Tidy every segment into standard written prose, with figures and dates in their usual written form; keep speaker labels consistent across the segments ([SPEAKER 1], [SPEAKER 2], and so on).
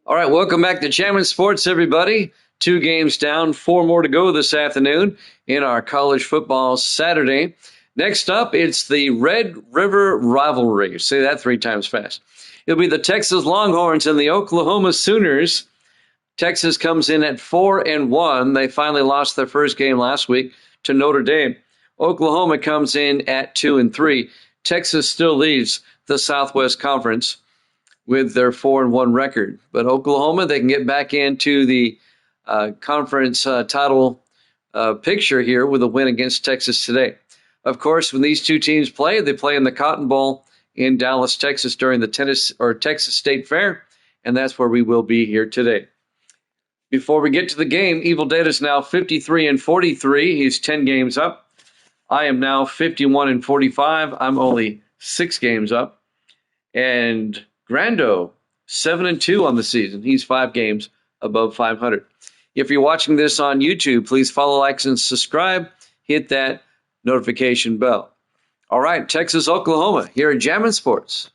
[SPEAKER 1] All right, welcome back to Champion Sports, everybody. 2 games down, 4 more to go this afternoon in our college football Saturday. Next up, it's the Red River Rivalry. Say that 3 times fast. It'll be the Texas Longhorns and the Oklahoma Sooners. Texas comes in at 4-1. They finally lost their first game last week to Notre Dame. Oklahoma comes in at 2-3. Texas still leads the Southwest Conference with their 4-1 record. But Oklahoma, they can get back into the conference title picture here with a win against Texas today. Of course, when these two teams play, they play in the Cotton Bowl in Dallas, Texas during the Texas State Fair, and that's where we will be here today. Before we get to the game, Evil Dead is now 53-43. He's 10 games up. I am now 51-45. I'm only 6 games up. And Grando, 7-2 on the season. He's 5 games above 500. If you're watching this on YouTube, please follow, like, and subscribe. Hit that notification bell. All right, Texas, Oklahoma, here at Jammin' Sports.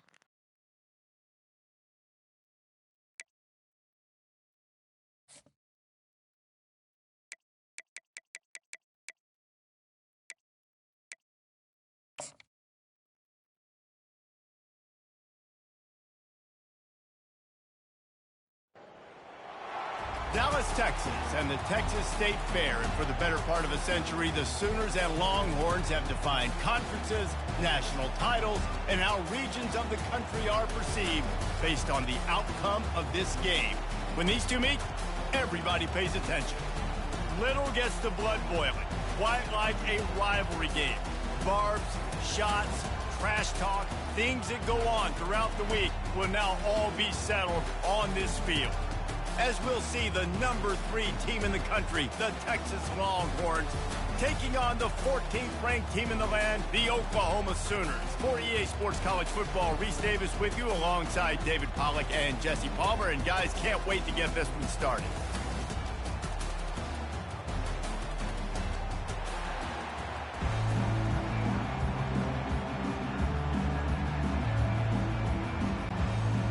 [SPEAKER 2] Dallas, Texas, and the Texas State Fair. And for the better part of a century, the Sooners and Longhorns have defined conferences, national titles, and how regions of the country are perceived based on the outcome of this game. When these two meet, everybody pays attention. Little gets the blood boiling, quite like a rivalry game. Barbs, shots, trash talk, things that go on throughout the week will now all be settled on this field. As we'll see the number 3 team in the country, the Texas Longhorns, taking on the 14th ranked team in the land, the Oklahoma Sooners. For EA Sports College Football, Reese Davis with you alongside David Pollack and Jesse Palmer. And guys, can't wait to get this one started.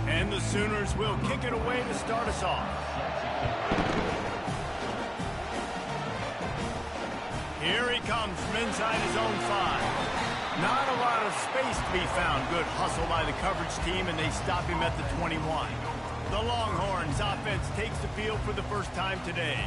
[SPEAKER 2] And the Sooners will kick it away to start us off. Here he comes from inside his own 5. Not a lot of space to be found. Good hustle by the coverage team, and they stop him at the 21. The Longhorns offense takes the field for the first time today.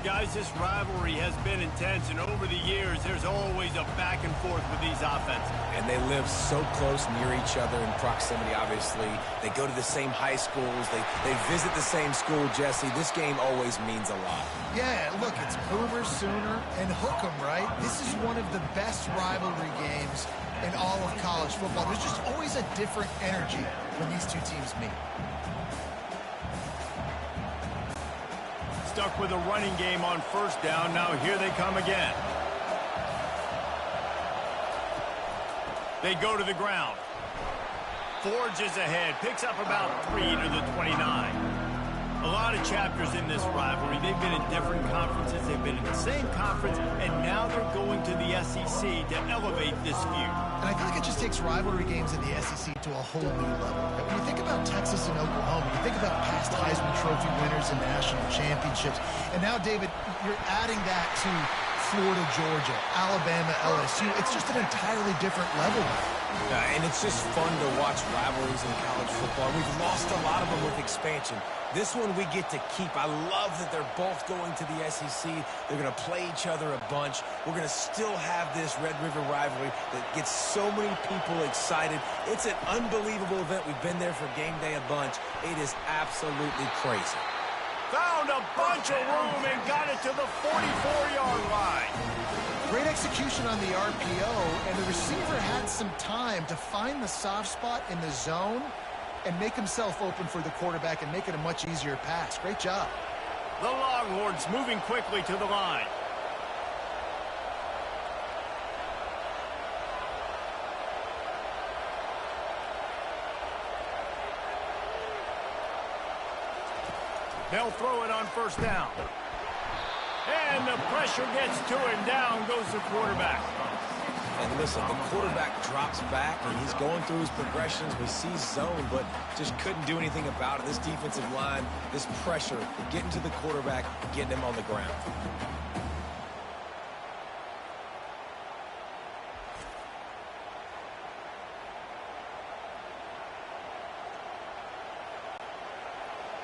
[SPEAKER 2] Guys, this rivalry has been intense, and over the years, there's always a back and forth with these offenses.
[SPEAKER 3] And they live so close near each other in proximity, obviously. They go to the same high schools. They visit the same school, Jesse. This game always means a lot.
[SPEAKER 4] Yeah, look, it's Boomer, Sooner, and Hook 'em, right? This is one of the best rivalry games in all of college football. There's just always a different energy when these two teams meet.
[SPEAKER 2] Stuck with a running game on first down. Now here they come again. They go to the ground. Forges ahead. Picks up about 3 to the 29. A lot of chapters in this rivalry. They've been in different conferences. They've been in the same conference. And now they're going to the SEC to elevate this feud.
[SPEAKER 4] And I feel like it just takes rivalry games in the SEC to a whole new level. When you think about Texas and Oklahoma, you think about past Heisman Trophy winners and national championships. And now, David, you're adding that to Florida, Georgia, Alabama, LSU. It's just an entirely different level.
[SPEAKER 3] And it's just fun to watch rivalries in college football. We've lost a lot of them with expansion. This one we get to keep. I love that they're both going to the SEC. They're going to play each other a bunch. We're going to still have this Red River rivalry that gets so many people excited. It's an unbelievable event. We've been there for game day a bunch. It is absolutely crazy.
[SPEAKER 2] Found a bunch of room and got it to the 44-yard line.
[SPEAKER 4] Great execution on the RPO, and the receiver had some time to find the soft spot in the zone and make himself open for the quarterback and make it a much easier pass. Great job.
[SPEAKER 2] The Longhorns moving quickly to the line. They'll throw it on first down. And the pressure gets to him. Down goes the quarterback.
[SPEAKER 3] And listen, the quarterback drops back, and he's going through his progressions. We see zone, but just couldn't do anything about it. This defensive line, this pressure, getting to the quarterback, getting him on the ground.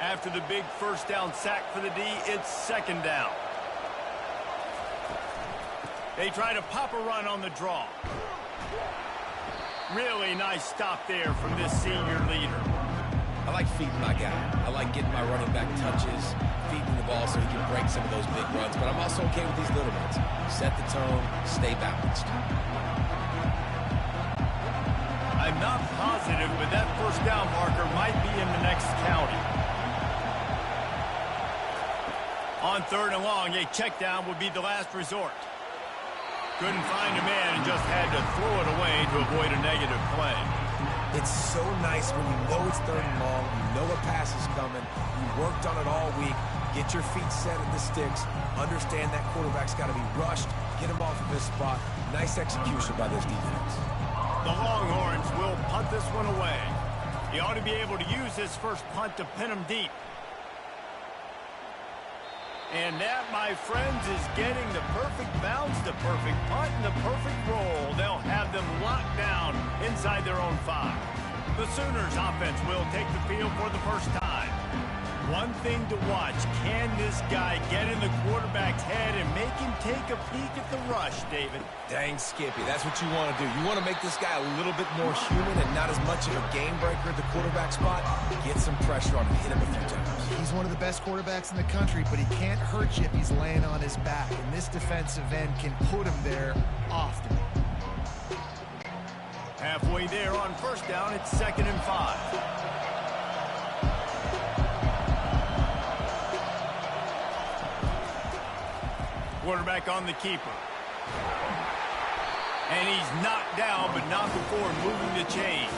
[SPEAKER 2] After the big first down sack for the D, it's second down. They try to pop a run on the draw. Really nice stop there from this senior leader.
[SPEAKER 3] I like feeding my guy. I like getting my running back touches, feeding the ball so he can break some of those big runs. But I'm also okay with these little ones. Set the tone, stay balanced.
[SPEAKER 2] I'm not positive, but that first down marker might be in the next county. On third and long, a check down would be the last resort. Couldn't find a man and just had to throw it away to avoid a negative play.
[SPEAKER 3] It's so nice when you know it's third and long, you know a pass is coming, you worked on it all week, get your feet set at the sticks, understand that quarterback's got to be rushed, get him off of his spot. Nice execution by this defense.
[SPEAKER 2] The Longhorns will punt this one away. He ought to be able to use this first punt to pin him deep. And that, my friends, is getting the perfect bounce, the perfect punt, and the perfect roll. They'll have them locked down inside their own 5. The Sooners offense will take the field for the first time. One thing to watch, can this guy get in the quarterback's head and make him take a peek at the rush, David?
[SPEAKER 3] Dang, Skippy, that's what you want to do. You want to make this guy a little bit more human and not as much of a game breaker at the quarterback spot. Get some pressure on him, hit him a few times.
[SPEAKER 4] He's one of the best quarterbacks in the country, but he can't hurt you if he's laying on his back. And this defensive end can put him there often.
[SPEAKER 2] Halfway there on first down, it's 2nd and 5. Quarterback on the keeper. And he's knocked down, but not before moving the chains.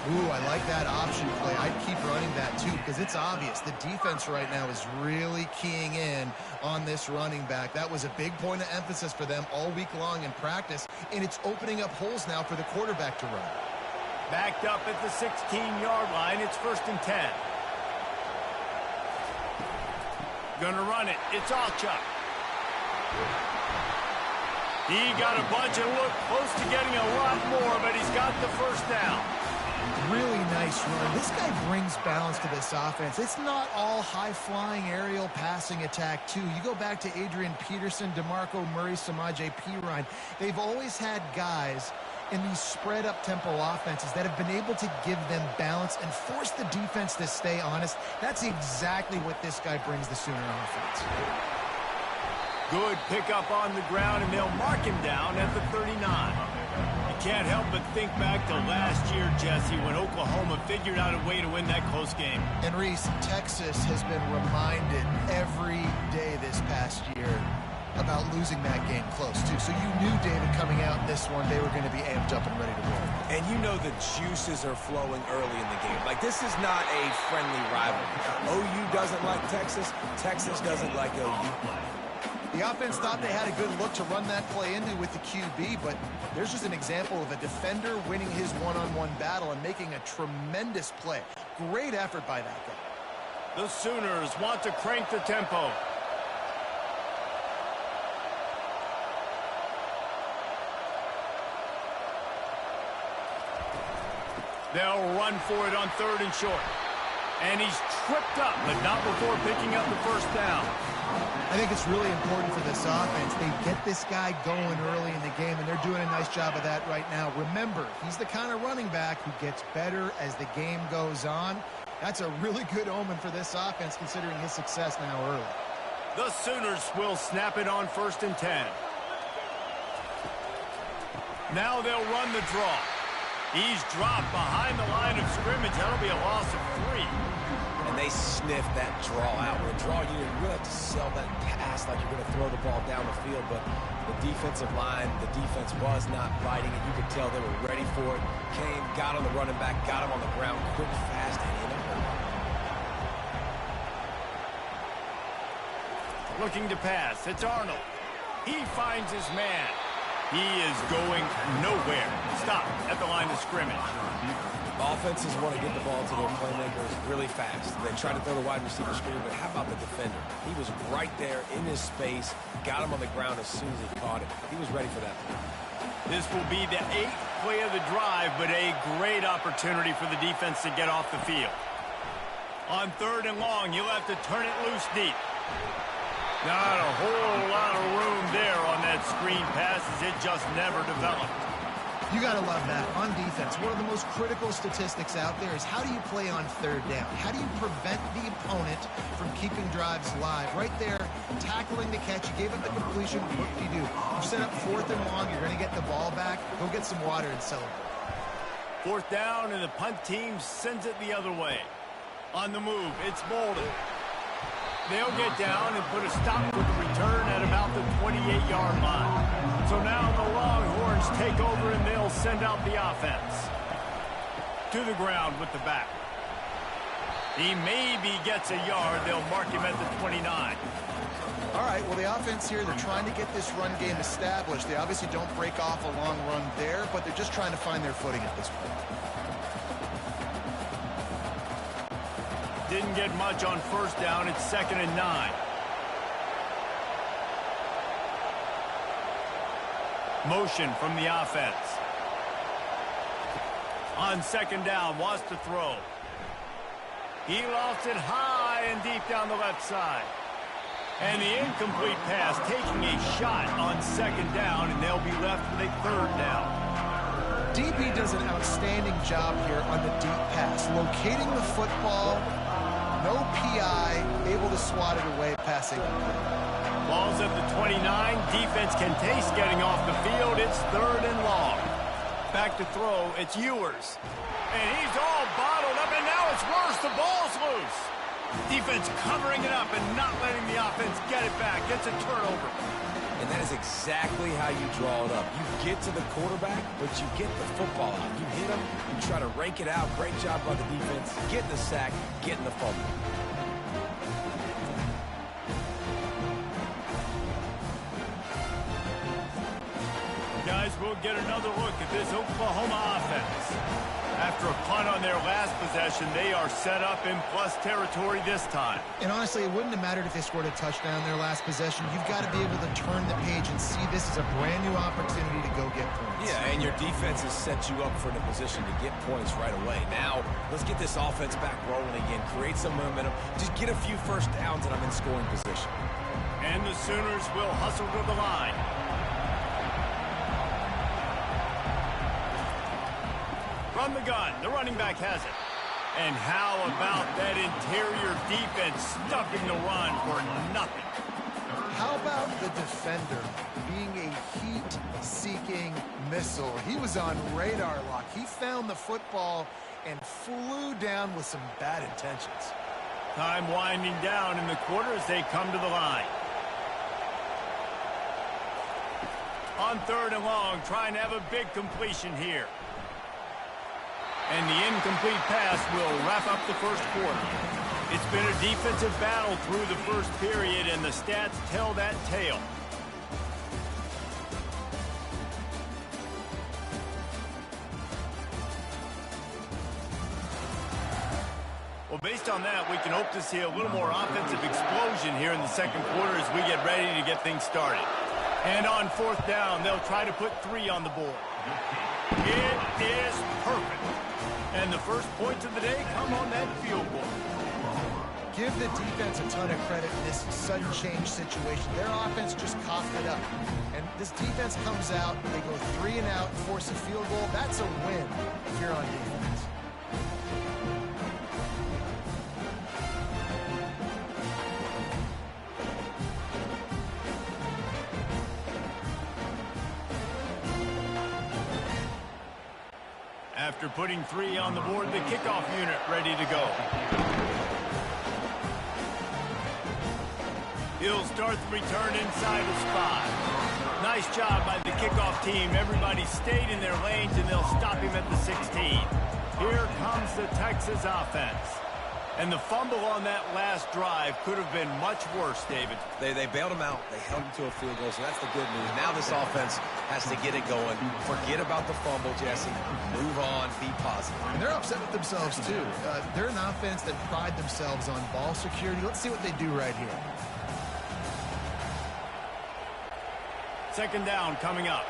[SPEAKER 4] Ooh, I like that option play. I'd keep running that too because it's obvious. The defense right now is really keying in on this running back. That was a big point of emphasis for them all week long in practice, and it's opening up holes now for the quarterback to run.
[SPEAKER 2] Backed up at the 16-yard line. It's 1st and 10. Gonna run it. It's Alchuk. He got a bunch and looked close to getting a lot more, but he's got the first down.
[SPEAKER 4] Really nice run. This guy brings balance to this offense. It's not all high-flying aerial passing attack, too. You go back to Adrian Peterson, DeMarco Murray, Samaje Perine. They've always had guys in these spread-up tempo offenses that have been able to give them balance and force the defense to stay honest. That's exactly what this guy brings the Sooner offense.
[SPEAKER 2] Good pickup on the ground, and they'll mark him down at the 39. You can't help but think back to last year, Jesse, when Oklahoma figured out a way to win that close game.
[SPEAKER 4] And Reese, Texas has been reminded every day this past year about losing that game close, too. So you knew, David, coming out in this one, they were going to be amped up and ready to roll.
[SPEAKER 3] And you know the juices are flowing early in the game. Like, this is not a friendly rivalry. OU doesn't like Texas. Texas doesn't like OU.
[SPEAKER 4] The offense thought they had a good look to run that play into with the QB, but there's just an example of a defender winning his one-on-one battle and making a tremendous play. Great effort by that guy.
[SPEAKER 2] The Sooners want to crank the tempo. They'll run for it on 3rd and short. And he's tripped up, but not before picking up the first down.
[SPEAKER 4] I think it's really important for this offense. They get this guy going early in the game, and they're doing a nice job of that right now. Remember, he's the kind of running back who gets better as the game goes on. That's a really good omen for this offense, considering his success now early.
[SPEAKER 2] The Sooners will snap it on 1st and 10. Now they'll run the draw. He's dropped behind the line of scrimmage. That'll be a loss of 3.
[SPEAKER 3] And they sniff that draw out. With a draw, you really have to sell that pass like you're going to throw the ball down the field. But the defensive line, the defense was not biting it. You could tell they were ready for it. Came, got on the running back, got him on the ground quick, fast, and in a hurry.
[SPEAKER 2] Looking to pass. It's Arnold. He finds his man. He is going nowhere. Stop at the line of scrimmage.
[SPEAKER 3] Offenses want to get the ball to their playmakers really fast. They try to throw the wide receiver screen, but how about the defender? He was right there in his space, got him on the ground as soon as he caught it. He was ready for that play.
[SPEAKER 2] This will be the 8th play of the drive, but a great opportunity for the defense to get off the field. On 3rd and long, you'll have to turn it loose deep. Not a whole lot of room there on that screen pass as it just never developed.
[SPEAKER 4] You got to love that. On defense, one of the most critical statistics out there is how do you play on 3rd down? How do you prevent the opponent from keeping drives live? Right there, tackling the catch. You gave up the completion. What do? You set up 4th and long. You're going to get the ball back. Go get some water and celebrate.
[SPEAKER 2] 4th down, and the punt team sends it the other way. On the move, it's Bolden. They'll get down and put a stop with the return at about the 28-yard line. So now the Longhorns take over and they'll send out the offense. To the ground with the back. He maybe gets a yard. They'll mark him at the 29.
[SPEAKER 4] All right, well, the offense here, they're trying to get this run game established. They obviously don't break off a long run there, but they're just trying to find their footing at this point.
[SPEAKER 2] Didn't get much on 1st down. It's 2nd and 9. Motion from the offense. On 2nd down, wants to throw. He lost it high and deep down the left side. And the incomplete pass, taking a shot on 2nd down, and they'll be left with a 3rd down.
[SPEAKER 4] DB does an outstanding job here on the deep pass, locating the football, no PI, able to swat it away, passing.
[SPEAKER 2] Ball's at the 29. Defense can taste getting off the field. It's 3rd and long. Back to throw. It's Ewers. And he's all bottled up, and now it's worse. The ball's loose. Defense covering it up and not letting the offense get it back. Gets a turnover.
[SPEAKER 3] And that is exactly how you draw it up. You get to the quarterback, but you get the football out. You hit him, you try to rank it out. Great job by the defense. Getting the sack, getting the fumble.
[SPEAKER 2] Guys, we'll get another look at this Oklahoma offense. After a punt on their last possession, they are set up in plus territory this time.
[SPEAKER 4] And honestly, it wouldn't have mattered if they scored a touchdown their last possession. You've got to be able to turn the page and see this as a brand new opportunity to go get points.
[SPEAKER 3] Yeah, and your defense has set you up for the position to get points right away. Now, let's get this offense back rolling again, create some momentum, just get a few 1st downs, and I'm in scoring position.
[SPEAKER 2] And the Sooners will hustle to the line. From the gun, the running back has it. And how about that interior defense stuffing the run for nothing?
[SPEAKER 4] How about the defender being a heat-seeking missile? He was on radar lock. He found the football and flew down with some bad intentions.
[SPEAKER 2] Time winding down in the quarter as they come to the line. On 3rd and long, trying to have a big completion here. And the incomplete pass will wrap up the 1st quarter. It's been a defensive battle through the 1st period, and the stats tell that tale. Well, based on that, we can hope to see a little more offensive explosion here in the 2nd quarter as we get ready to get things started. And on 4th down, they'll try to put 3 on the board. It is perfect. And the first points of the day come on that field goal.
[SPEAKER 4] Give the defense a ton of credit in this sudden change situation. Their offense just coughed it up. And this defense comes out, they go 3 and out, force a field goal. That's a win if you're on defense.
[SPEAKER 2] After putting 3 on the board, the kickoff unit ready to go. He'll start the return inside the spot. Nice job by the kickoff team. Everybody stayed in their lanes, and they'll stop him at the 16. Here comes the Texas offense. And the fumble on that last drive could have been much worse, David.
[SPEAKER 3] They bailed him out. They held him to a field goal, so that's the good news. Now this offense has to get it going. Forget about the fumble, Jesse. Move on. Be positive.
[SPEAKER 4] And they're upset with themselves, too. They're an offense that pride themselves on ball security. Let's see what they do right here.
[SPEAKER 2] Second down coming up.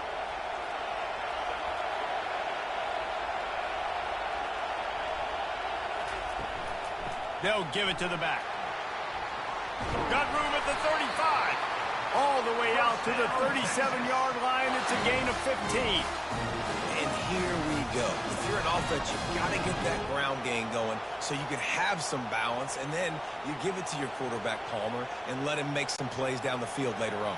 [SPEAKER 2] They'll give it to the back. Got room at the 35. All the way out to the 37-yard line. It's a gain of 15.
[SPEAKER 3] And here we go. If you're an offense, you've got to get that ground game going so you can have some balance, and then you give it to your quarterback, Palmer, and let him make some plays down the field later on.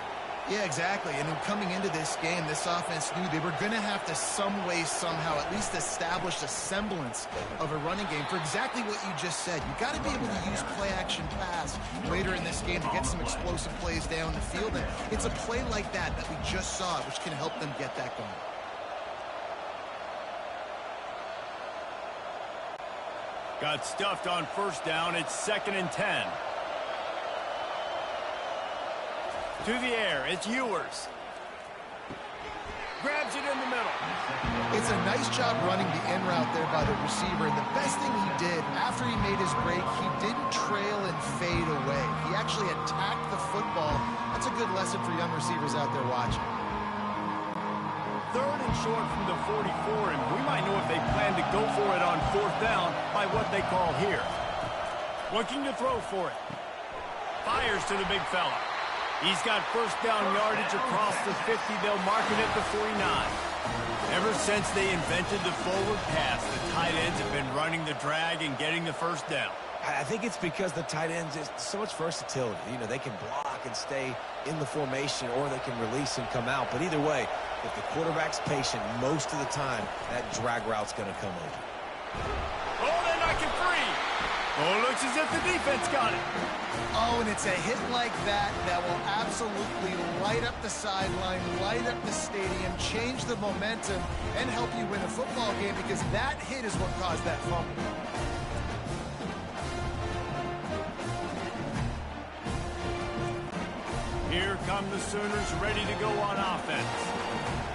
[SPEAKER 4] Yeah, exactly. And then coming into this game, this offense knew they were going to have to some way, somehow, at least establish a semblance of a running game for exactly what you just said. You got to be able to use play-action pass later in this game to get some explosive plays down the field. And it's a play like that we just saw, which can help them get that going.
[SPEAKER 2] Got stuffed on first down. It's 2nd and 10. To the air, it's Ewers. Grabs it in the middle.
[SPEAKER 4] It's a nice job running the in route there by the receiver. And the best thing he did after he made his break, he didn't trail and fade away. He actually attacked the football. That's a good lesson for young receivers out there watching.
[SPEAKER 2] 3rd and short from the 44, and we might know if they plan to go for it on 4th down by what they call here. Looking to throw for it. Fires to the big fella. He's got first down yardage across the 50. They'll mark it at the 49. Ever since they invented the forward pass, the tight ends have been running the drag and getting the first down.
[SPEAKER 3] I think it's because the tight ends is so much versatility. You know, they can block and stay in the formation, or they can release and come out. But either way, if the quarterback's patient, most of the time, that drag route's going to come over.
[SPEAKER 2] Oh, they're knocking free. Oh, it looks as if the defense got it.
[SPEAKER 4] Oh, and it's a hit like that that will absolutely light up the sideline, light up the stadium, change the momentum, and help you win a football game, because that hit is what caused that fumble.
[SPEAKER 2] Here come the Sooners ready to go on offense.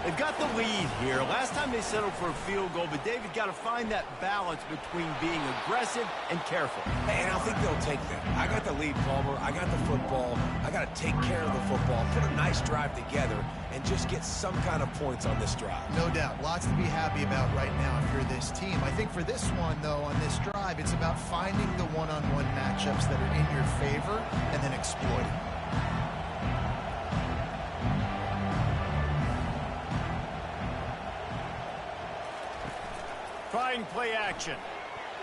[SPEAKER 2] They've got the lead here. Last time they settled for a field goal, but David got to find that balance between being aggressive and careful.
[SPEAKER 3] And I think they'll take that. I got the lead, Palmer. I got the football. I got to take care of the football, put a nice drive together, and just get some kind of points on this drive.
[SPEAKER 4] No doubt. Lots to be happy about right now if you're this team. I think for this one, though, on this drive, it's about finding the one-on-one matchups that are in your favor and then exploiting.
[SPEAKER 2] Trying play action.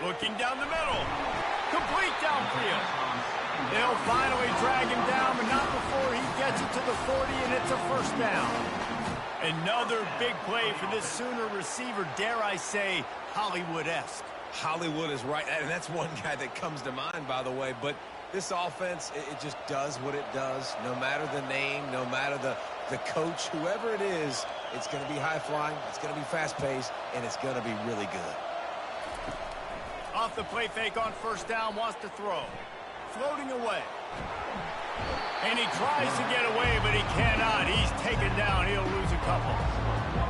[SPEAKER 2] Looking down the middle. Complete downfield. They'll finally drag him down, but not before he gets it to the 40, and it's a first down. Another big play for this Sooner receiver, dare I say, Hollywood-esque.
[SPEAKER 3] Hollywood is right, and that's one guy that comes to mind, by the way. But this offense, it just does what it does. No matter the name, no matter the coach, whoever it is, it's going to be high-flying, it's going to be fast-paced, and it's going to be really good.
[SPEAKER 2] Off the play fake on first down, wants to throw. Floating away. And he tries to get away, but he cannot. He's taken down. He'll lose a couple.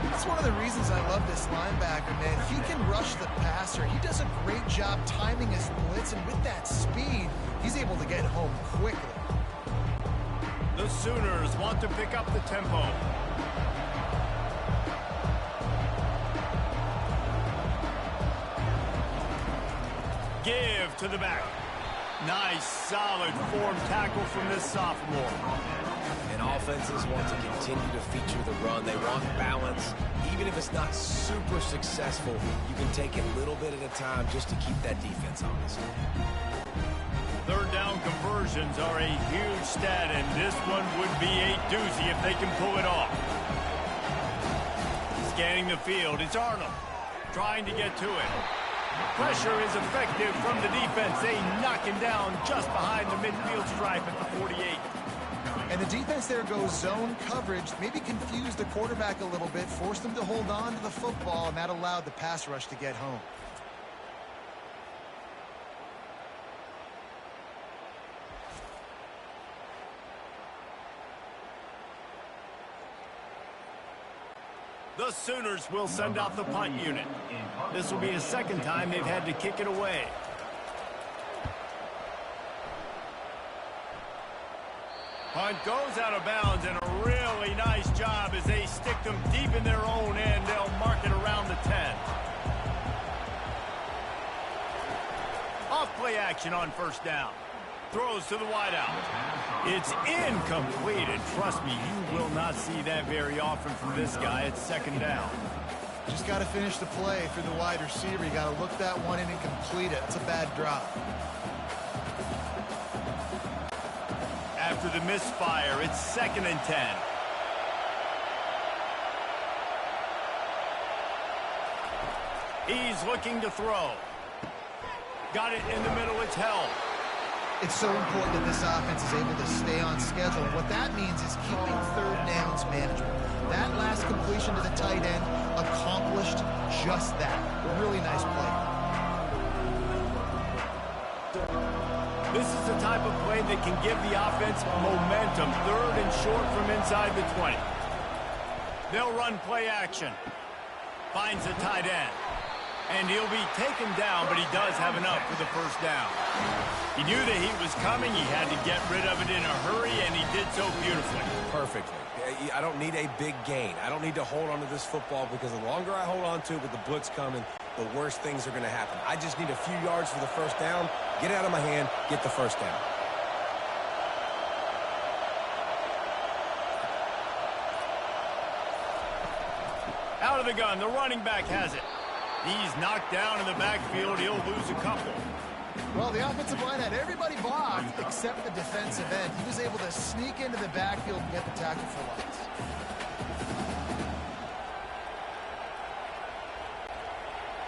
[SPEAKER 4] That's one of the reasons I love this linebacker, man. He can rush the passer. He does a great job timing his blitz, and with that speed, he's able to get home quickly.
[SPEAKER 2] The Sooners want to pick up the tempo. Give to the back. Nice, solid form tackle from this sophomore.
[SPEAKER 3] And offenses want to continue to feature the run. They want balance. Even if it's not super successful, you can take it a little bit at a time just to keep that defense honest.
[SPEAKER 2] Third down conversions are a huge stat, and this one would be a doozy if they can pull it off. Scanning the field, it's Arnold trying to get to it. Pressure is effective from the defense. They knock him down just behind the midfield stripe at the 48.
[SPEAKER 4] And the defense there goes zone coverage, maybe confused the quarterback a little bit, forced him to hold on to the football, and that allowed the pass rush to get home.
[SPEAKER 2] The Sooners will send out the punt unit. This will be the second time they've had to kick it away. Punt goes out of bounds, and a really nice job as they stick them deep in their own end. They'll mark it around the 10. Off play action on first down. Throws to the wideout. It's incomplete, and trust me, you will not see that very often from this guy. It's second down.
[SPEAKER 4] Just got to finish the play through the wide receiver. You got to look that one in and complete it. It's a bad drop.
[SPEAKER 2] After the misfire, it's 2nd and 10. He's looking to throw. Got it in the middle. It's held.
[SPEAKER 4] It's so important that this offense is able to stay on schedule. What that means is keeping third downs manageable. That last completion to the tight end accomplished just that. Really nice play.
[SPEAKER 2] This is the type of play that can give the offense momentum. 3rd and short from inside the 20. They'll run play action. Finds the tight end. And he'll be taken down, but he does have enough for the first down. He knew the heat was coming. He had to get rid of it in a hurry, and he did so beautifully.
[SPEAKER 3] Perfectly. I don't need a big gain. I don't need to hold on to this football because the longer I hold on to it with the blitz coming, the worse things are going to happen. I just need a few yards for the first down, get it out of my hand, get the first down.
[SPEAKER 2] Out of the gun, the running back has it. He's knocked down in the backfield. He'll lose a couple.
[SPEAKER 4] Well, the offensive line had everybody blocked except the defensive end. He was able to sneak into the backfield and get the tackle for loss.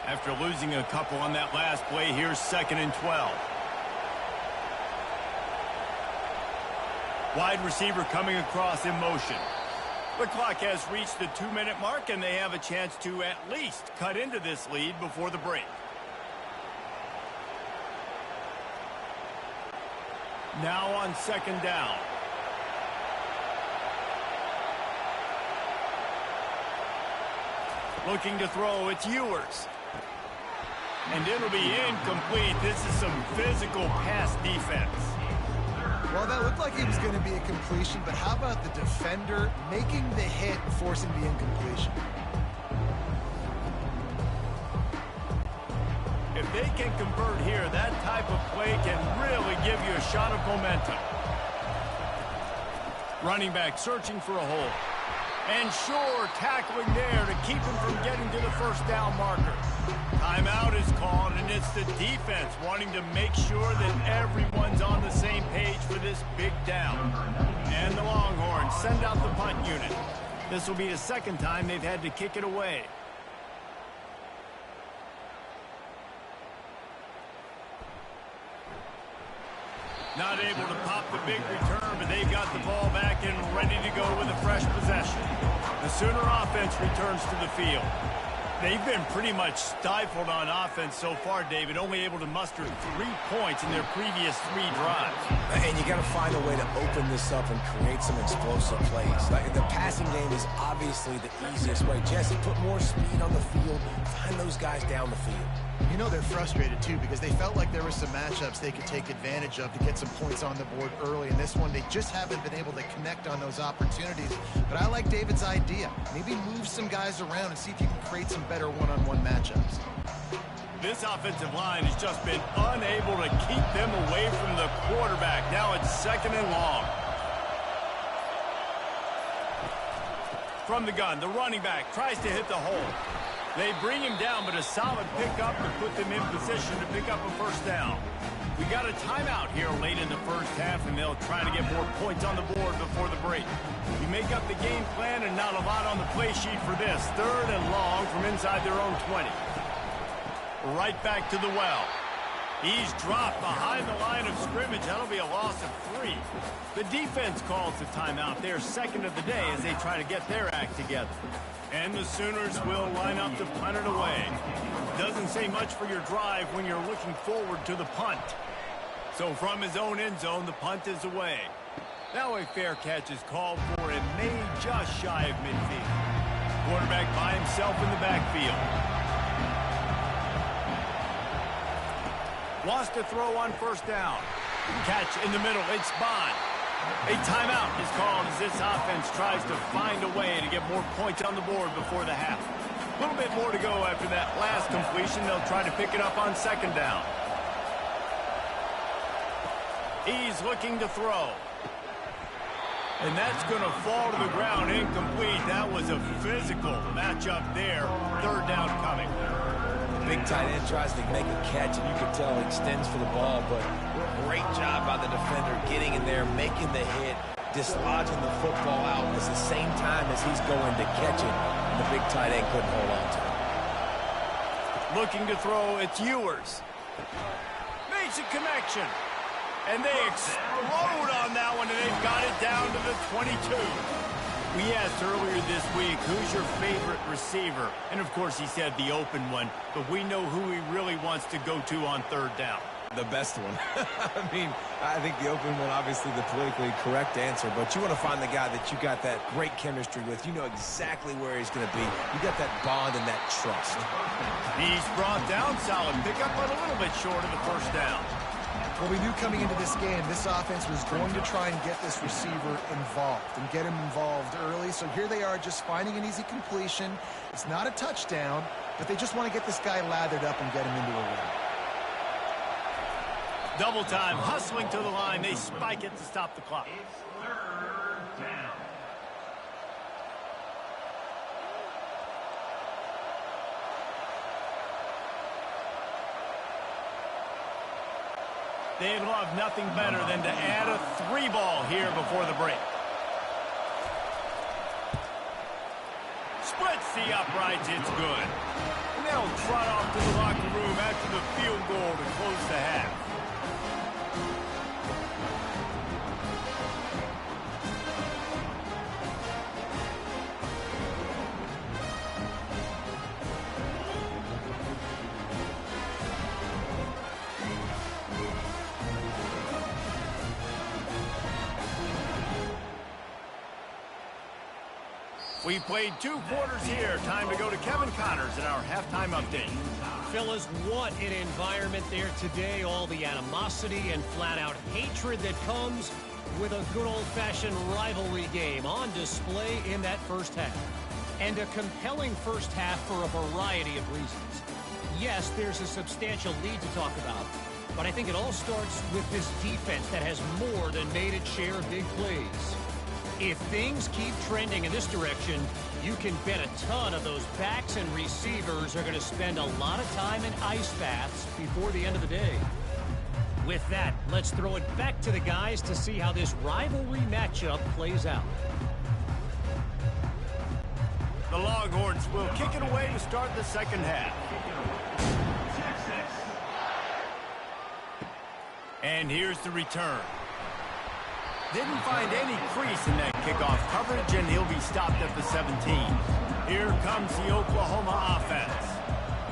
[SPEAKER 2] After losing a couple on that last play, here's 2nd and 12. Wide receiver coming across in motion. The clock has reached the 2-minute mark, and they have a chance to at least cut into this lead before the break. Now on 2nd down. Looking to throw, it's Ewers. And it'll be incomplete. This is some physical pass defense.
[SPEAKER 4] Well, that looked like it was going to be a completion, but how about the defender making the hit and forcing the incompletion?
[SPEAKER 2] If they can convert here, that type of play can really give you a shot of momentum. Running back searching for a hole. And sure, tackling there to keep him from getting to the first down marker. Timeout is called, and it's the defense wanting to make sure that everyone's on the same page for this big down. And the Longhorns send out the punt unit. This will be the second time they've had to kick it away. Not able to pop the big return, but they've got the ball back and ready to go with a fresh possession. The Sooner offense returns to the field. They've been pretty much stifled on offense so far, David, only able to muster 3 points in their previous 3 drives.
[SPEAKER 3] And you got to find a way to open this up and create some explosive plays. Like, the passing game is obviously the easiest way. Jesse, put more speed on the field. Find those guys down the field.
[SPEAKER 4] You know they're frustrated, too, because they felt like there were some matchups they could take advantage of to get some points on the board early. In this one, they just haven't been able to connect on those opportunities. But I like David's idea. Maybe move some guys around and see if you can create some better one-on-one matchups.
[SPEAKER 2] This offensive line has just been unable to keep them away from the quarterback. Now it's 2nd and long. From the gun, the running back tries to hit the hole. They bring him down, but a solid pickup to put them in position to pick up a first down. We got a timeout here late in the first half, and they'll try to get more points on the board before the break. We make up the game plan and not a lot on the play sheet for this. 3rd and long from inside their own 20. Right back to the well. He's dropped behind the line of scrimmage. That'll be a loss of 3. The defense calls the timeout. They're second of the day as they try to get their act together. And the Sooners will line up to punt it away. Doesn't say much for your drive when you're looking forward to the punt. So from his own end zone, the punt is away. Now a fair catch is called for and made just shy of midfield. Quarterback by himself in the backfield. Lost a throw on first down. Catch in the middle. It's Bond. A timeout is called as this offense tries to find a way to get more points on the board before the half. A little bit more to go after that last completion. They'll try to pick it up on second down. He's looking to throw. And that's going to fall to the ground incomplete. That was a physical matchup there. Third down coming.
[SPEAKER 3] The big tight end tries to make a catch, and you can tell he extends for the ball, but great job by the defender getting in there, making the hit, dislodging the football out at the same time as he's going to catch it, and the big tight end couldn't hold on to it.
[SPEAKER 2] Looking to throw, it's Ewers. Makes a connection. And they explode on that one, and they've got it down to the 22. We asked earlier this week, who's your favorite receiver? And, of course, he said the open one, but we know who he really wants to go to on third down.
[SPEAKER 3] The best one. I mean, I think the open one, obviously the politically correct answer, but you want to find the guy that you got that great chemistry with. You know exactly where he's going to be. You got that bond and that trust.
[SPEAKER 2] He's brought down, solid pickup, but a little bit short of the first down.
[SPEAKER 4] Well, we knew coming into this game, this offense was going to try and get this receiver involved and get him involved early. So here they are just finding an easy completion. It's not a touchdown, but they just want to get this guy lathered up and get him into a win.
[SPEAKER 2] Double time, hustling to the line. They spike it to stop the clock. They'd love nothing better than to add a 3-ball here before the break. Splits the uprights, it's good. And they'll trot off to the locker room after the field goal to close the half. We played 2 quarters here. Time to go to Kevin Connors in our halftime update.
[SPEAKER 5] Fellas, what an environment there today. All the animosity and flat-out hatred that comes with a good old-fashioned rivalry game on display in that first half. And a compelling first half for a variety of reasons. Yes, there's a substantial lead to talk about, but I think it all starts with this defense that has more than made its share of big plays. If things keep trending in this direction, you can bet a ton of those backs and receivers are going to spend a lot of time in ice baths before the end of the day. With that, let's throw it back to the guys to see how this rivalry matchup plays out.
[SPEAKER 2] The Longhorns will kick it away to start the second half. And here's the return. Didn't find any crease in that kickoff coverage, and he'll be stopped at the 17. Here comes the Oklahoma offense.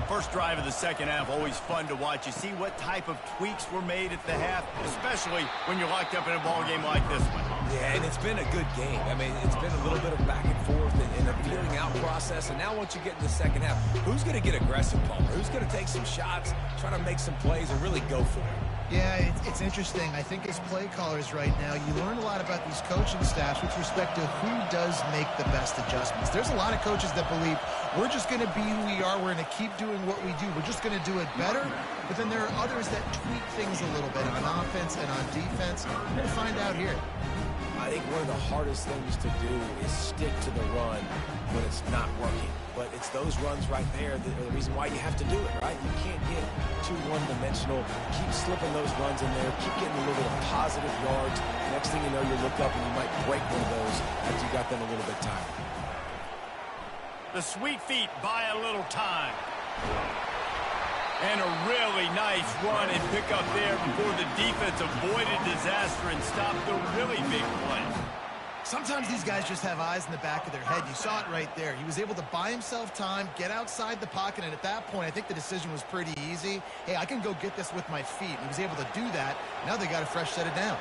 [SPEAKER 2] First drive of the second half, always fun to watch. You see what type of tweaks were made at the half, especially when you're locked up in a ball game like this one.
[SPEAKER 3] Yeah, and it's been a good game. I mean, it's been a little bit of back and forth and a feeling out process. And now once you get in the second half, who's going to get aggressive, Palmer? Who's going to take some shots, try to make some plays, and really go for it?
[SPEAKER 4] Yeah, it's interesting. I think as play callers right now, you learn a lot about these coaching staffs with respect to who does make the best adjustments. There's a lot of coaches that believe we're just going to be who we are. We're going to keep doing what we do. We're just going to do it better. But then there are others that tweak things a little bit on offense and on defense. We're going to find out here.
[SPEAKER 3] I think one of the hardest things to do is stick to the run when it's not working. But it's those runs right there that are the reason why you have to do it, right? You can't get too one-dimensional. Keep slipping those runs in there. Keep getting a little bit of positive yards. Next thing you know, you look up and you might break one of those after you got them a little bit tired.
[SPEAKER 2] The sweet feet buy a little time. And a really nice run and pick up there before the defense avoided disaster and stopped the really big play.
[SPEAKER 4] Sometimes these guys just have eyes in the back of their head. You saw it right there. He was able to buy himself time, get outside the pocket, and at that point, I think the decision was pretty easy. Hey, I can go get this with my feet. He was able to do that. Now they got a fresh set of downs.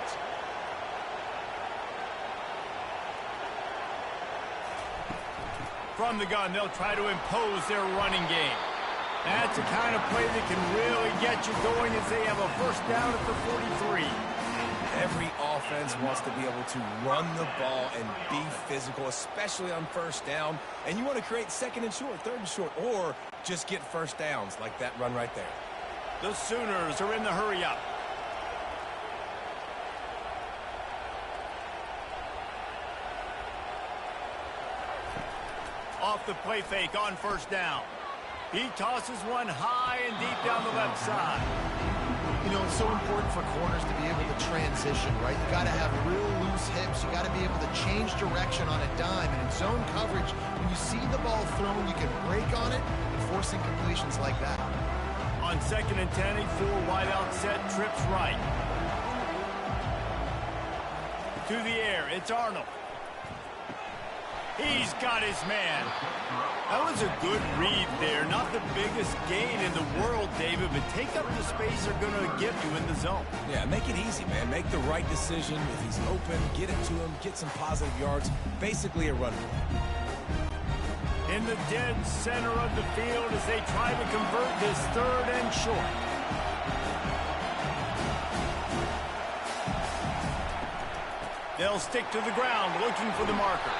[SPEAKER 2] From the gun, they'll try to impose their running game. That's the kind of play that can really get you going as they have a first down at the 43.
[SPEAKER 3] Every offense wants to be able to run the ball and be physical, especially on first down. And you want to create second and short, third and short, or just get first downs like that run right there.
[SPEAKER 2] The Sooners are in the hurry-up. Off the play fake on first down. He tosses one high and deep down the left side.
[SPEAKER 4] You know, it's so important for corners to be able to transition, right? You got to have real loose hips. You got to be able to change direction on a dime. And in zone coverage, when you see the ball thrown, you can break on it and force incompletions like that.
[SPEAKER 2] On 2nd and 10, a full wideout set, trips right. To the air, it's Arnold. He's got his man. That was a good read there. Not the biggest gain in the world, David, but take up the space they're going to give you in the zone.
[SPEAKER 3] Yeah, make it easy, man. Make the right decision. If he's open, get it to him, get some positive yards. Basically a run play.
[SPEAKER 2] In the dead center of the field as they try to convert this 3rd and short. They'll stick to the ground looking for the marker.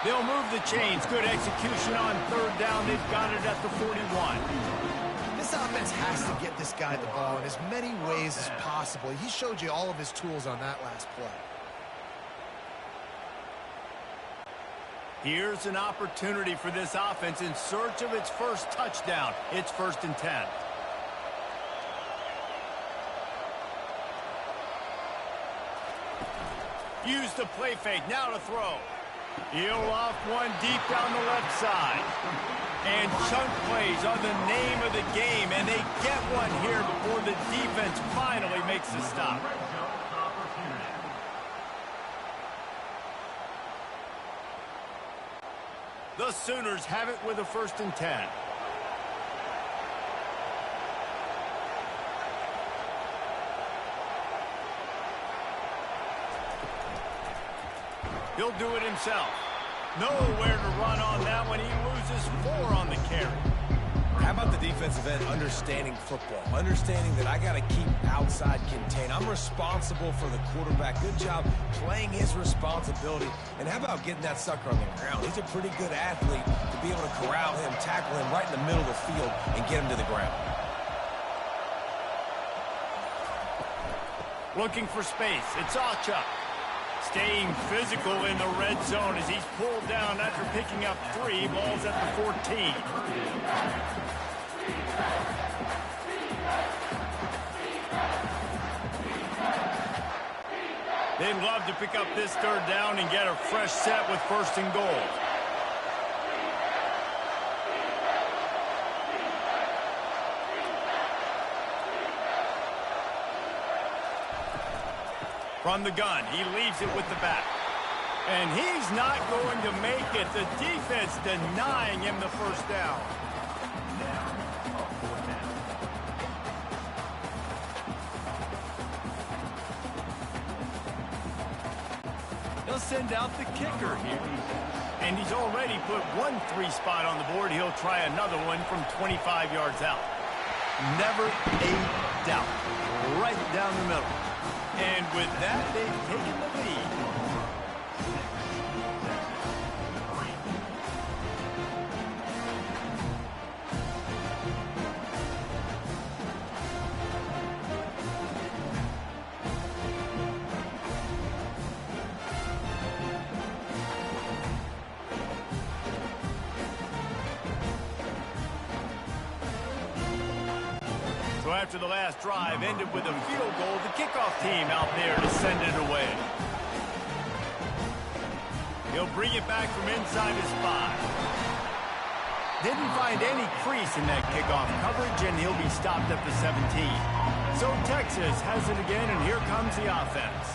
[SPEAKER 2] They'll move the chains. Good execution on 3rd down. They've got it at the 41.
[SPEAKER 4] This offense has to get this guy the ball in as many ways as possible. He showed you all of his tools on that last play.
[SPEAKER 2] Here's an opportunity for this offense in search of its first touchdown. It's 1st and 10. Use the play fake. Now to throw. He'll off one deep down the left side. And chunk plays are the name of the game, and they get one here before the defense finally makes the stop. The Sooners have it with a 1st and 10. He'll do it himself. Nowhere to run on that one. He loses 4 on the carry.
[SPEAKER 3] How about the defensive end understanding football? Understanding that I got to keep outside contained. I'm responsible for the quarterback. Good job playing his responsibility. And how about getting that sucker on the ground? He's a pretty good athlete to be able to corral him, tackle him right in the middle of the field, and get him to the ground.
[SPEAKER 2] Looking for space. It's Acha. Staying physical in the red zone as he's pulled down after picking up 3. Ball's at the 14. They'd love to pick up this 3rd down and get a fresh set with 1st and goal. From the gun, he leaves it with the back. And he's not going to make it. The defense denying him the 1st down. He'll send out the kicker here. And he's already put 1 3 spot on the board. He'll try another one from 25 yards out. Never a doubt. Right down the middle. And with that, they've taken the lead. So after the last drive ended with a field goal, the kickoff team out there to send it away. He'll bring it back from inside his 5. Didn't find any crease in that kickoff coverage, and he'll be stopped at the 17. So Texas has it again, and here comes the offense.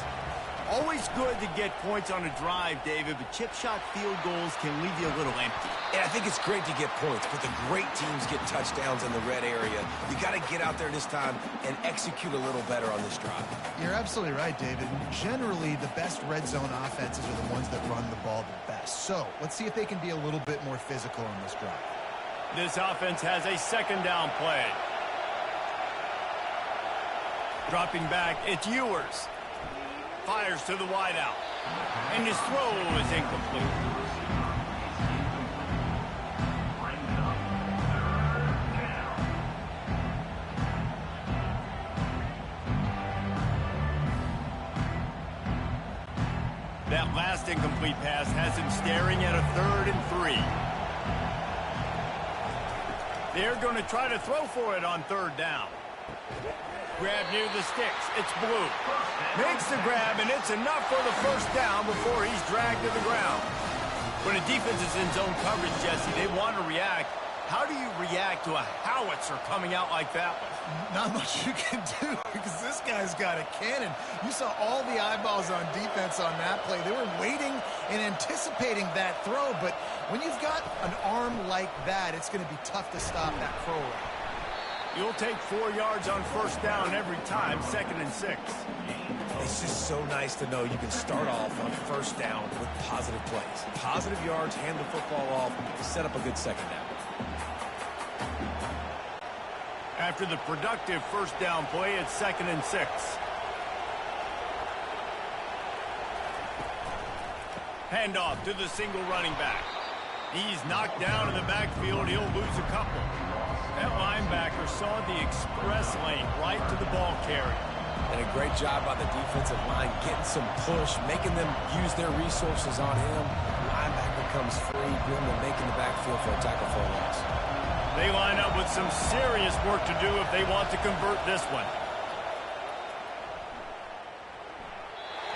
[SPEAKER 2] Always good to get points on a drive, David, but chip shot field goals can leave you a little empty.
[SPEAKER 3] And I think it's great to get points, but the great teams get touchdowns in the red area. You got to get out there this time and execute a little better on this drive.
[SPEAKER 4] You're absolutely right, David. Generally, the best red zone offenses are the ones that run the ball the best. So let's see if they can be a little bit more physical on this drive.
[SPEAKER 2] This offense has a second down play. Dropping back, it's Ewers. Fires to the wideout. And his throw is incomplete. That last incomplete pass has him staring at a 3rd and 3. They're going to try to throw for it on 3rd down. Grab near the sticks. It's Blue. Makes the grab, and it's enough for the first down before he's dragged to the ground. When a defense is in zone coverage, Jesse, they want to react. How do you react to a howitzer coming out like that one?
[SPEAKER 4] Not much you can do because this guy's got a cannon. You saw all the eyeballs on defense on that play. They were waiting and anticipating that throw, but when you've got an arm like that, it's going to be tough to stop that throw.
[SPEAKER 2] You'll take 4 yards on first down every time, 2nd and 6.
[SPEAKER 3] It's just so nice to know you can start off on first down with positive plays. Positive yards, hand the football off, set up a good second down.
[SPEAKER 2] After the productive first down play, it's 2nd and 6. Handoff to the single running back. He's knocked down in the backfield. He'll lose a couple. That linebacker saw the express lane right to the ball carrier.
[SPEAKER 3] And a great job by the defensive line getting some push, making them use their resources on him. Linebacker comes free, Grimman making the backfield for a tackle for a loss.
[SPEAKER 2] They line up with some serious work to do if they want to convert this one.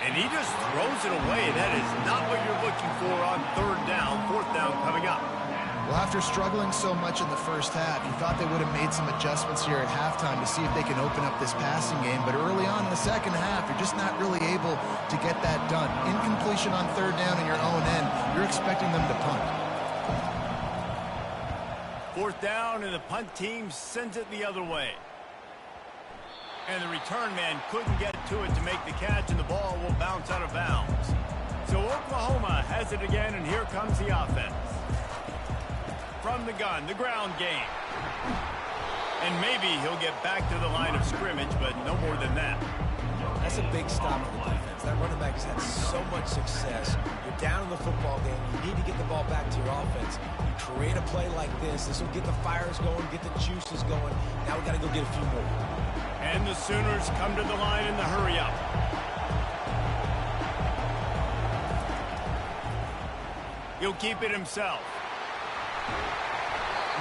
[SPEAKER 2] And he just throws it away. That is not what you're looking for on 3rd down, 4th down coming up.
[SPEAKER 4] Well, after struggling so much in the first half, you thought they would have made some adjustments here at halftime to see if they can open up this passing game. But early on in the second half, you're just not really able to get that done. Incompletion on 3rd down in your own end, you're expecting them to punt.
[SPEAKER 2] 4th down, and the punt team sends it the other way. And the return man couldn't get to it to make the catch, and the ball will bounce out of bounds. So Oklahoma has it again, and here comes the offense. From the gun, the ground game. And maybe he'll get back to the line of scrimmage, but no more than that.
[SPEAKER 3] That's a big stop on the defense. That running back has had so much success. You're down in the football game. You need to get the ball back to your offense. You create a play like this. This will get the fires going, get the juices going. Now we got to go get a few more.
[SPEAKER 2] And the Sooners come to the line in the hurry-up. He'll keep it himself.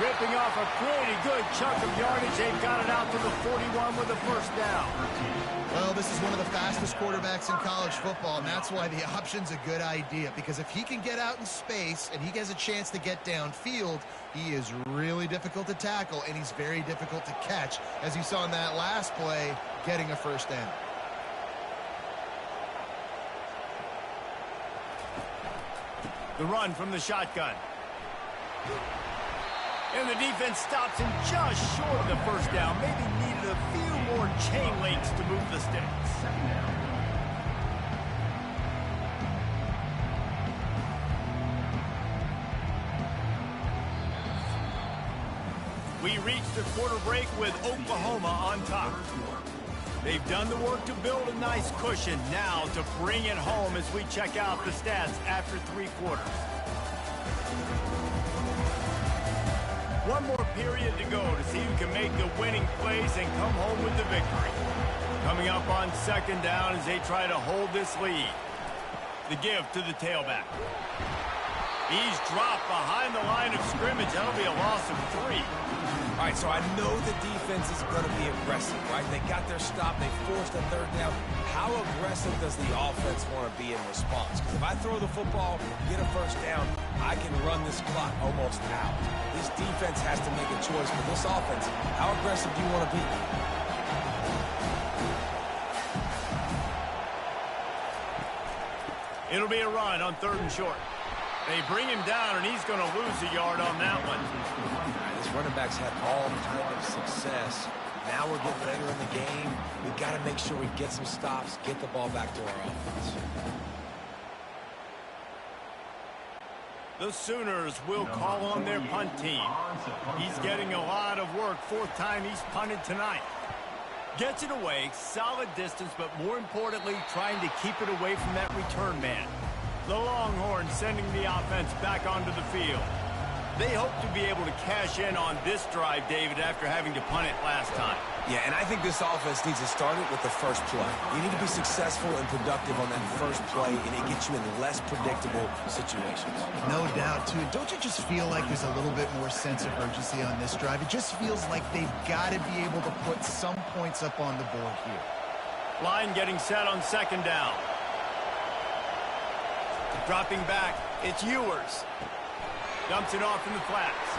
[SPEAKER 2] Ripping off a pretty good chunk of yardage. They've got it out to the 41 with a first down.
[SPEAKER 4] Well, this is one of the fastest quarterbacks in college football, and that's why the option's a good idea. Because if he can get out in space and he has a chance to get downfield, he is really difficult to tackle, and he's very difficult to catch, as you saw in that last play, getting a first down.
[SPEAKER 2] The run from the shotgun. And the defense stops him just short of the first down. Maybe needed a few more chain links to move the sticks. We reached the quarter break with Oklahoma on top. They've done the work to build a nice cushion. Now to bring it home as we check out the stats after 3 quarters. One more period to go to see who can make the winning plays and come home with the victory. Coming up on second down as they try to hold this lead. The give to the tailback. He's dropped behind the line of scrimmage. That'll be a loss of 3.
[SPEAKER 3] All right, so I know the defense is going to be aggressive, right? They got their stop. They forced a third down. How aggressive does the offense want to be in response? Because if I throw the football, get a first down, I can run this clock almost out. This defense has to make a choice for this offense. How aggressive do you want to be?
[SPEAKER 2] It'll be a run on 3rd and short. They bring him down, and he's going to lose a yard on that one.
[SPEAKER 3] This running back's had all kind of success. Now we're getting later in the game. We've got to make sure we get some stops, get the ball back to our offense.
[SPEAKER 2] The Sooners will call on their punt team. He's getting a lot of work. 4th time he's punted tonight. Gets it away, solid distance, but more importantly, trying to keep it away from that return man. The Longhorns sending the offense back onto the field. They hope to be able to cash in on this drive, David, after having to punt it last time.
[SPEAKER 3] Yeah, and I think this offense needs to start it with the first play. You need to be successful and productive on that first play, and it gets you in less predictable situations.
[SPEAKER 4] No doubt, too. Don't you just feel like there's a little bit more sense of urgency on this drive? It just feels like they've got to be able to put some points up on the board here.
[SPEAKER 2] Line getting set on 2nd down. Dropping back, it's Ewers. Dumps it off in the flats.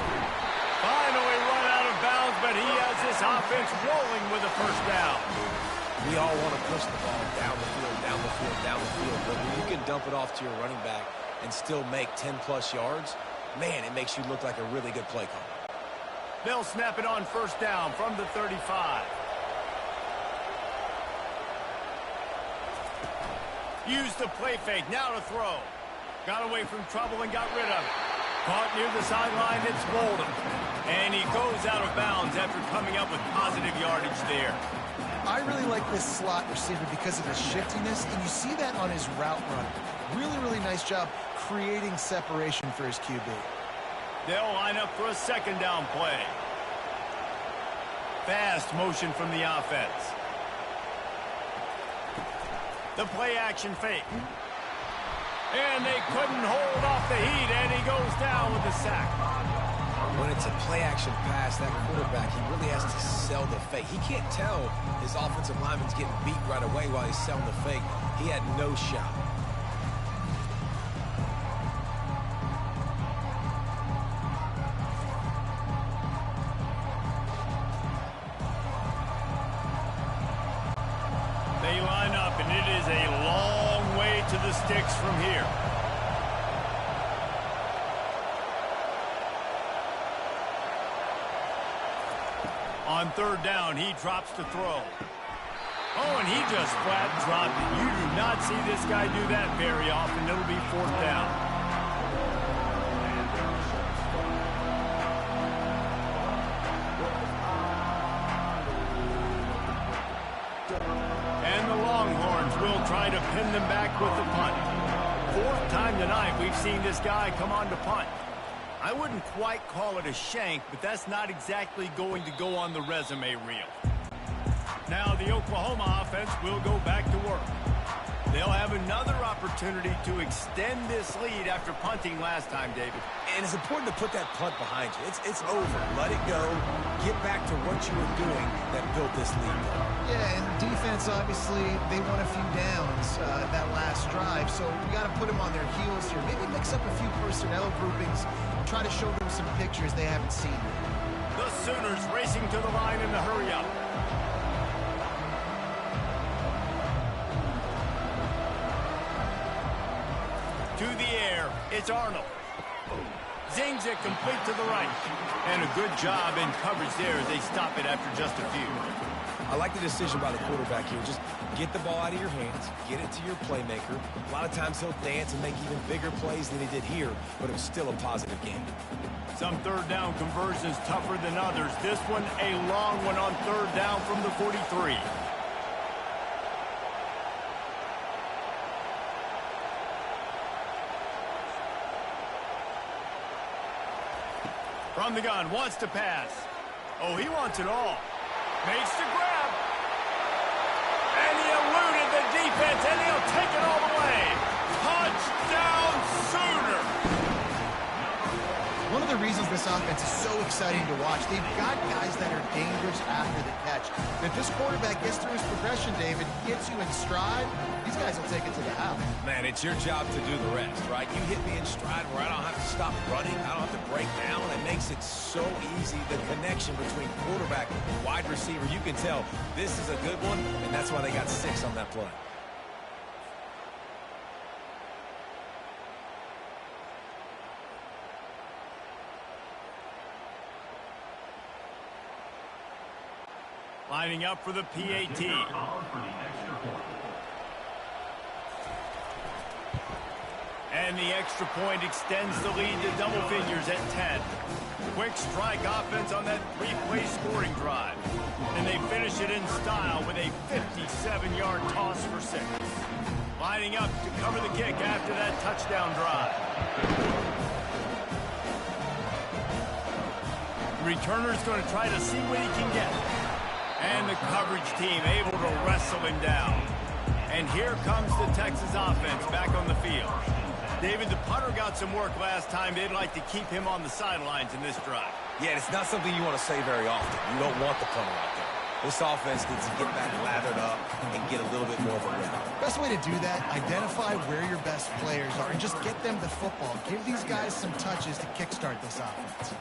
[SPEAKER 2] Finally run out of bounds, but he has this offense rolling with a 1st down.
[SPEAKER 3] We all want to push the ball down the field, down the field, down the field. But when you can dump it off to your running back and still make 10-plus yards, man, it makes you look like a really good play caller.
[SPEAKER 2] They'll snap it on 1st down from the 35. Used the play fake, now to throw. Got away from trouble and got rid of it. Caught near the sideline, it's Bolden. And he goes out of bounds after coming up with positive yardage there.
[SPEAKER 4] I really like this slot receiver because of his shiftiness, and you see that on his route run. Really, really nice job creating separation for his QB.
[SPEAKER 2] They'll line up for a 2nd down play. Fast motion from the offense. The play action fake. And they couldn't hold off the heat, and he goes down with a sack.
[SPEAKER 3] When it's a play-action pass, that quarterback, he really has to sell the fake. He can't tell his offensive lineman's getting beat right away while he's selling the fake. He had no shot.
[SPEAKER 2] They line up, and it is a long way to the sticks from here. On 3rd down, he drops to throw. Oh, and he just flat dropped it. You do not see this guy do that very often. It'll be 4th down. And the Longhorns will try to pin them back with the punt. 4th time tonight we've seen this guy come on to punt. I wouldn't quite call it a shank, but that's not exactly going to go on the resume reel. Now the Oklahoma offense will go back to work. They'll have another opportunity to extend this lead after punting last time, David.
[SPEAKER 3] And it's important to put that punt behind you. It's over. Let it go. Get back to what you were doing that built this lead.
[SPEAKER 4] Yeah, and defense, obviously, they won a few downs that last drive, so we got to put them on their heels here. Maybe mix up a few personnel groupings, try to show them some pictures they haven't seen.
[SPEAKER 2] The Sooners racing to the line in the hurry-up. To the air, it's Arnold. Zings it complete to the right. And a good job in coverage there as they stop it after just a few.
[SPEAKER 3] I like the decision by the quarterback here. Just get the ball out of your hands, get it to your playmaker. A lot of times he'll dance and make even bigger plays than he did here, but it was still a positive game.
[SPEAKER 2] Some 3rd down conversions tougher than others. This one a long one on 3rd down from the 43. From the gun, wants to pass. Oh, he wants it all. Makes the grab. And he eluded the defense, and he'll take it all the way. Touchdown, Sooner.
[SPEAKER 4] One of the reasons this offense is so exciting to watch, they've got guys that are dangerous after the catch. If this quarterback gets through his progression, David, gets you in stride, these guys will take it to the house.
[SPEAKER 3] Man, it's your job to do the rest, right? You hit me in stride where I don't have to stop running. I don't have to break down. It makes it so easy, the connection between quarterback and wide receiver. You can tell this is a good one, and that's why they got 6 on that play.
[SPEAKER 2] Lining up for the PAT. And the extra point extends the lead to double figures at 10. Quick strike offense on that three-play scoring drive. And they finish it in style with a 57-yard toss for 6. Lining up to cover the kick after that touchdown drive. The returner's going to try to see what he can get. And the coverage team able to wrestle him down. And here comes the Texas offense back on the field. David, the punter got some work last time. They'd like to keep him on the sidelines in this drive.
[SPEAKER 3] Yeah, it's not something you want to say very often. You don't want the punter out there. This offense needs to get back lathered up and get a little bit more of a rhythm.
[SPEAKER 4] Best way to do that, identify where your best players are and just get them the football. Give these guys some touches to kickstart this offense.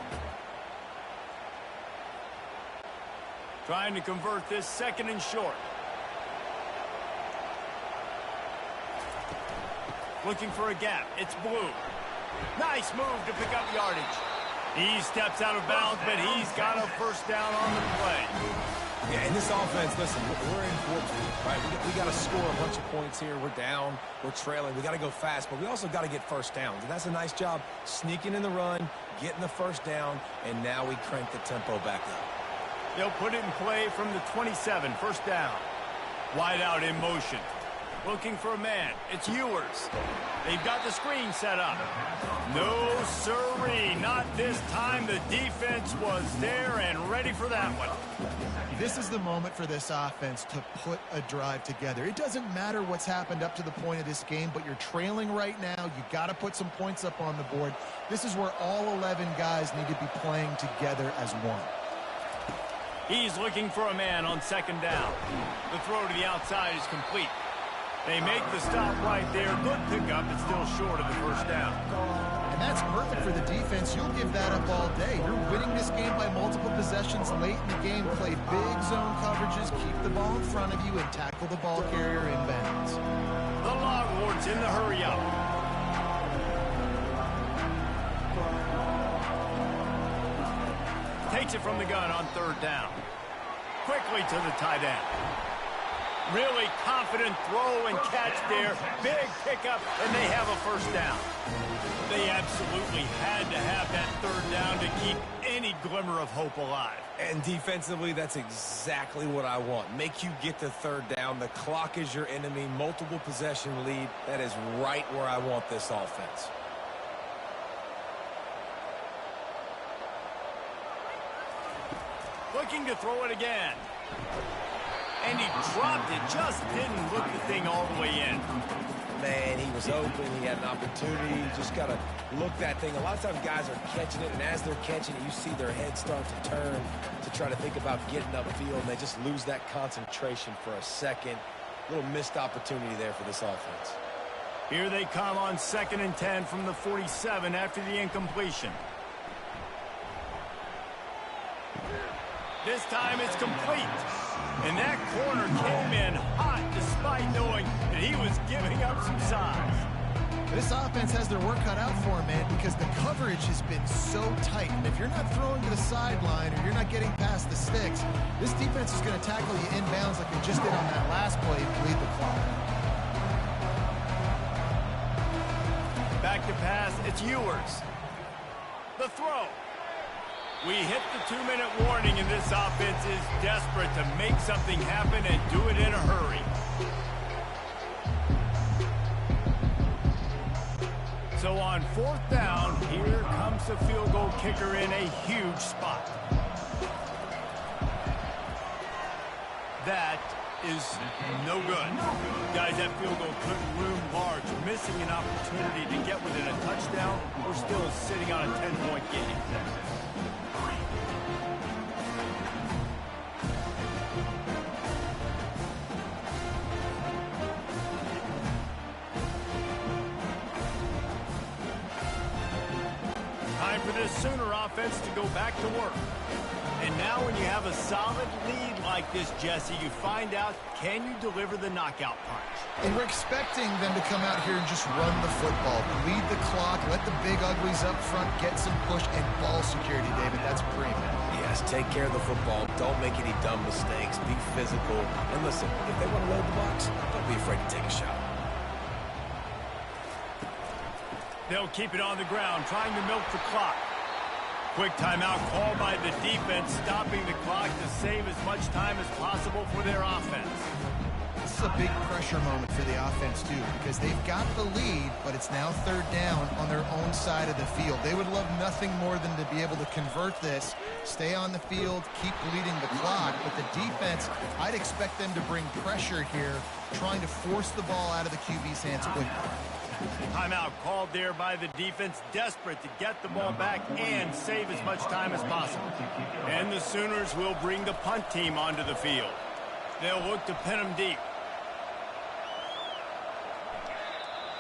[SPEAKER 2] Trying to convert this second and short. Looking for a gap. It's Blue. Nice move to pick up yardage. He steps out of bounds, but he's got a first down on the play.
[SPEAKER 3] Yeah, in this offense, listen, we're in fortune, right? We got to score a bunch of points here. We're down. We're trailing. We got to go fast, but we also got to get first downs. And that's a nice job sneaking in the run, getting the first down, and now we crank the tempo back up.
[SPEAKER 2] They'll put it in play from the 27, first down. Wide out in motion. Looking for a man. It's Ewers. They've got the screen set up. No, sirree. Not this time. The defense was there and ready for that one.
[SPEAKER 4] This is the moment for this offense to put a drive together. It doesn't matter what's happened up to the point of this game, but you're trailing right now. You got to put some points up on the board. This is where all 11 guys need to be playing together as one.
[SPEAKER 2] He's looking for a man on second down. The throw to the outside is complete. They make the stop right there. Good pickup, but still short of the first down.
[SPEAKER 4] And that's perfect for the defense. You'll give that up all day. You're winning this game by multiple possessions late in the game. Play big zone coverages, keep the ball in front of you, and tackle the ball carrier inbounds.
[SPEAKER 2] The Longhorns in the hurry-up. Takes it from the gun on third down. Quickly to the tight end. Really confident throw and catch there. Big pickup, and they have a first down. They absolutely had to have that third down to keep any glimmer of hope alive.
[SPEAKER 3] And defensively, that's exactly what I want. Make you get the third down. The clock is your enemy. Multiple possession lead. That is right where I want this offense.
[SPEAKER 2] Looking to throw it again. And he dropped it. Just didn't look the thing all the way in.
[SPEAKER 3] Man, he was open. He had an opportunity. You just got to look that thing. A lot of times guys are catching it, and as they're catching it, you see their head start to turn to try to think about getting upfield, and they just lose that concentration for a second. A little missed opportunity there for this offense.
[SPEAKER 2] Here they come on 2nd and 10 from the 47 after the incompletion. This time it's complete. And that corner came in hot despite knowing that he was giving up some size.
[SPEAKER 4] This offense has their work cut out for them, man, because the coverage has been so tight. And if you're not throwing to the sideline or you're not getting past the sticks, this defense is going to tackle you inbounds like they just did on that last play to lead the clock.
[SPEAKER 2] Back to pass, it's Ewers. The throw. We hit the 2-minute warning, and this offense is desperate to make something happen and do it in a hurry. So on 4th down, here comes the field goal kicker in a huge spot. That is no good. Guys, that field goal couldn't loom large. Missing an opportunity to get within a touchdown. We're still sitting on a 10-point game. Time for this Sooner offense to go back to work. And now when you have a solid lead like this, Jesse, you find out, can you deliver the knockout punch?
[SPEAKER 4] And we're expecting them to come out here and just run the football, lead the clock, let the big uglies up front get some push and ball security, David. That's premium.
[SPEAKER 3] Yes, take care of the football. Don't make any dumb mistakes. Be physical. And listen, if they want to load the box, don't be afraid to take a shot.
[SPEAKER 2] They'll keep it on the ground, trying to milk the clock. Quick timeout called by the defense, stopping the clock to save as much time as possible for their offense.
[SPEAKER 4] This is a big pressure moment for the offense, too, because they've got the lead, but it's now third down on their own side of the field. They would love nothing more than to be able to convert this, stay on the field, keep bleeding the clock. But the defense, I'd expect them to bring pressure here, trying to force the ball out of the QB's hands quickly.
[SPEAKER 2] Timeout called there by the defense, desperate to get the ball back and save as much time as possible. And the Sooners will bring the punt team onto the field. They'll look to pin them deep.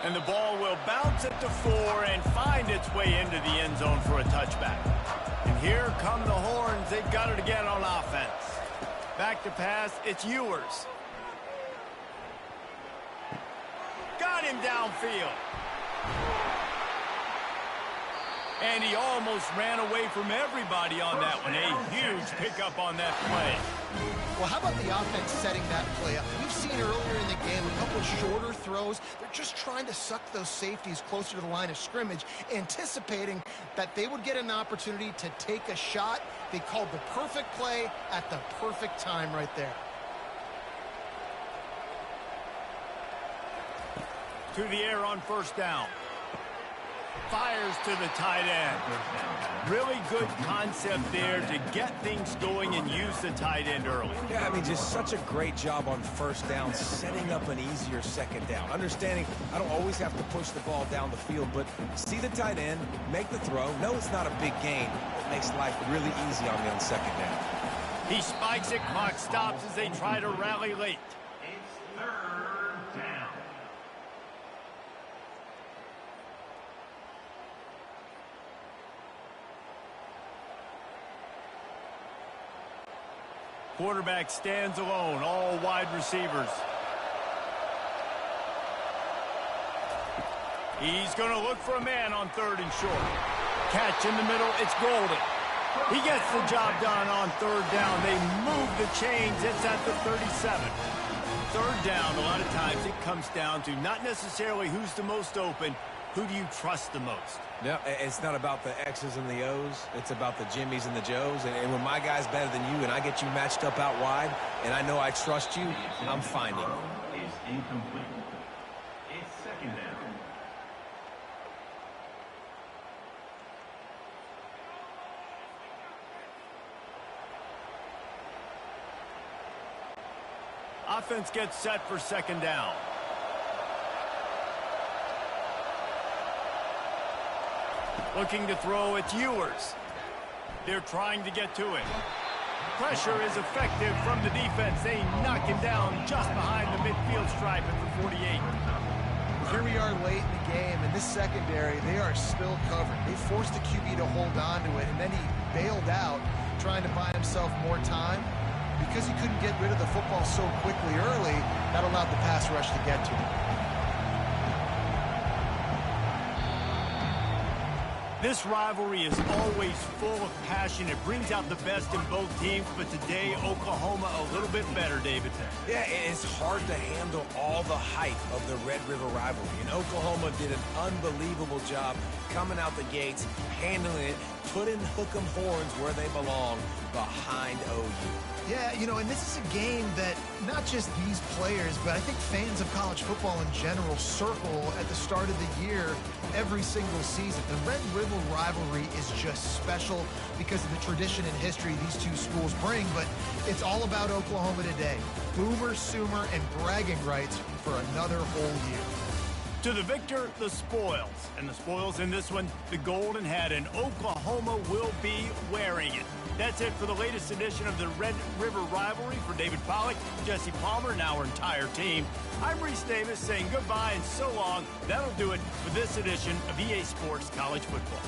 [SPEAKER 2] And the ball will bounce it to 4 and find its way into the end zone for a touchback. And here come the Horns. They've got it again on offense. Back to pass, it's Ewers. Got him downfield. And he almost ran away from everybody on that one. A huge pickup on that play.
[SPEAKER 4] Well, how about the offense setting that play up? We've seen earlier in the game a couple shorter throws. They're just trying to suck those safeties closer to the line of scrimmage, anticipating that they would get an opportunity to take a shot. They called the perfect play at the perfect time right there.
[SPEAKER 2] To the air on first down. Fires to the tight end. Really good concept there to get things going and use the tight end early.
[SPEAKER 3] Yeah, I mean, just such a great job on first down, setting up an easier second down. Understanding I don't always have to push the ball down the field, but see the tight end, make the throw. No, it's not a big gain. It makes life really easy on me on second down.
[SPEAKER 2] He spikes it, clock stops as they try to rally late.
[SPEAKER 6] It's third down.
[SPEAKER 2] Quarterback stands alone, all wide receivers. He's going to look for a man on third and short. Catch in the middle, it's Golden. He gets the job done on third down. They move the chains, it's at the 37. Third down, a lot of times it comes down to not necessarily who's the most open, who do you trust the most?
[SPEAKER 3] No, it's not about the X's and the O's. It's about the Jimmys and the Joes. And when my guy's better than you and I get you matched up out wide and I know I trust you, I'm finding it.
[SPEAKER 6] Is incomplete. It's second down.
[SPEAKER 2] Offense gets set for second down. Looking to throw, it's Ewers. They're trying to get to it. Pressure is effective from the defense. They knock him down just behind the midfield stripe at the 48.
[SPEAKER 4] Here we are late in the game, and this secondary, they are still covered. They forced the QB to hold on to it, and then he bailed out, trying to buy himself more time. Because he couldn't get rid of the football so quickly early, that allowed the pass rush to get to him.
[SPEAKER 2] This rivalry is always full of passion. It brings out the best in both teams, but today, Oklahoma a little bit better, David.
[SPEAKER 3] Yeah, it's hard to handle all the hype of the Red River rivalry. And Oklahoma did an unbelievable job coming out the gates, handling it, putting Hook'em Horns where they belong, behind OU.
[SPEAKER 4] Yeah, you know, and this is a game that not just these players, but I think fans of college football in general circle at the start of the year every single season. The Red River rivalry is just special because of the tradition and history these two schools bring, but it's all about Oklahoma today. Boomer, Sooner, and bragging rights for another whole year.
[SPEAKER 2] To the victor, the spoils. And the spoils in this one, the golden hat, and Oklahoma will be wearing it. That's it for the latest edition of the Red River Rivalry. For David Pollack, Jesse Palmer, and our entire team, I'm Reese Davis saying goodbye and so long. That'll do it for this edition of EA Sports College Football.